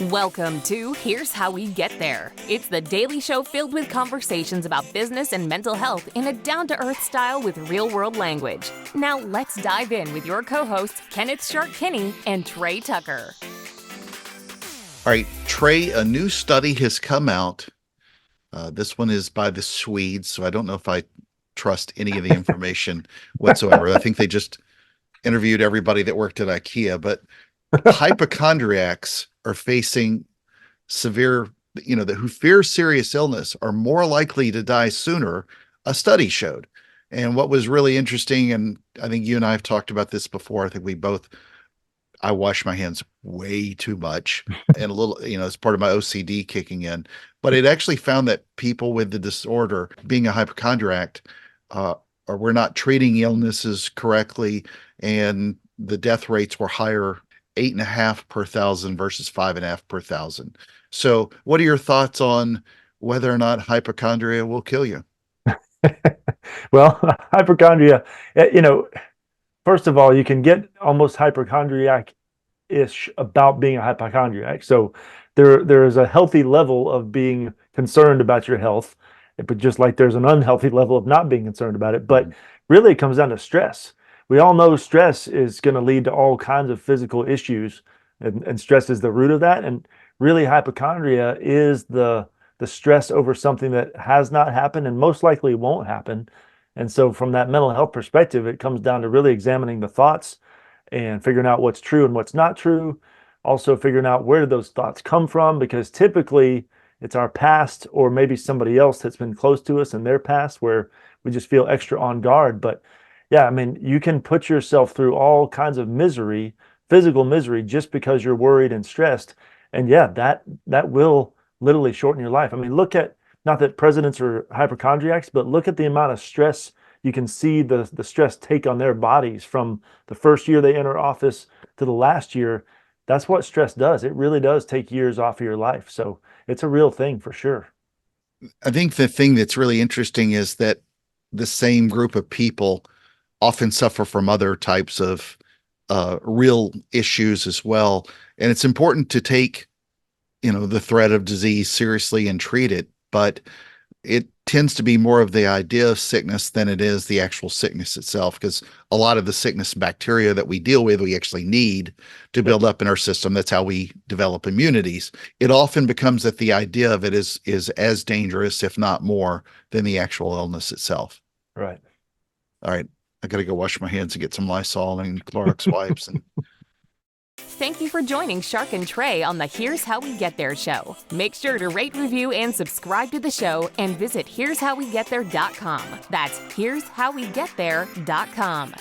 Welcome to Here's How We Get There. It's the daily show filled with conversations about business and mental health in a down-to-earth style with real-world language. Now let's dive in with your co-hosts, Kenneth Sharp-Kinney and Trey Tucker. All right, Trey, a new study has come out. This one is by the Swedes, so I don't know if I trust any of the information whatsoever. I think they just interviewed everybody that worked at IKEA, but hypochondriacs are facing severe, who fear serious illness are more likely to die sooner, a study showed. And what was really interesting, and I think you and I have talked about this before, I wash my hands way too much and a little, as part of my OCD kicking in, but it actually found that people with the disorder, being a hypochondriac, or we're not treating illnesses correctly, and the death rates were higher, 8.5 per thousand versus 5.5 per thousand. So what are your thoughts on whether or not hypochondria will kill you? Well, hypochondria, first of all, you can get almost hypochondriac-ish about being a hypochondriac. So there is a healthy level of being concerned about your health, but just like there's an unhealthy level of not being concerned about it. But really, it comes down to stress. We all know stress is going to lead to all kinds of physical issues, and stress is the root of that. And really, hypochondria is the stress over something that has not happened and most likely won't happen. And so from that mental health perspective, it comes down to really examining the thoughts and figuring out what's true and what's not true. Also figuring out where did those thoughts come from, because typically it's our past or maybe somebody else that's been close to us in their past where we just feel extra on guard. But yeah, I mean, you can put yourself through all kinds of misery, physical misery, just because you're worried and stressed. And yeah, that will literally shorten your life. I mean, look at, not that presidents are hypochondriacs, but look at the amount of stress you can see the stress take on their bodies from the first year they enter office to the last year. That's what stress does. It really does take years off of your life. So it's a real thing for sure. I think the thing that's really interesting is that the same group of people often suffer from other types of real issues as well. And it's important to take, the threat of disease seriously and treat it, but it tends to be more of the idea of sickness than it is the actual sickness itself, because a lot of the sickness bacteria that we deal with, we actually need to build up in our system. That's how we develop immunities. It often becomes that the idea of it is as dangerous, if not more, than the actual illness itself. Right. All right. I got to go wash my hands and get some Lysol and Clorox wipes. Thank you for joining Shark and Trey on the Here's How We Get There show. Make sure to rate, review, and subscribe to the show and visit here'showwegetthere.com. That's here'showwegetthere.com.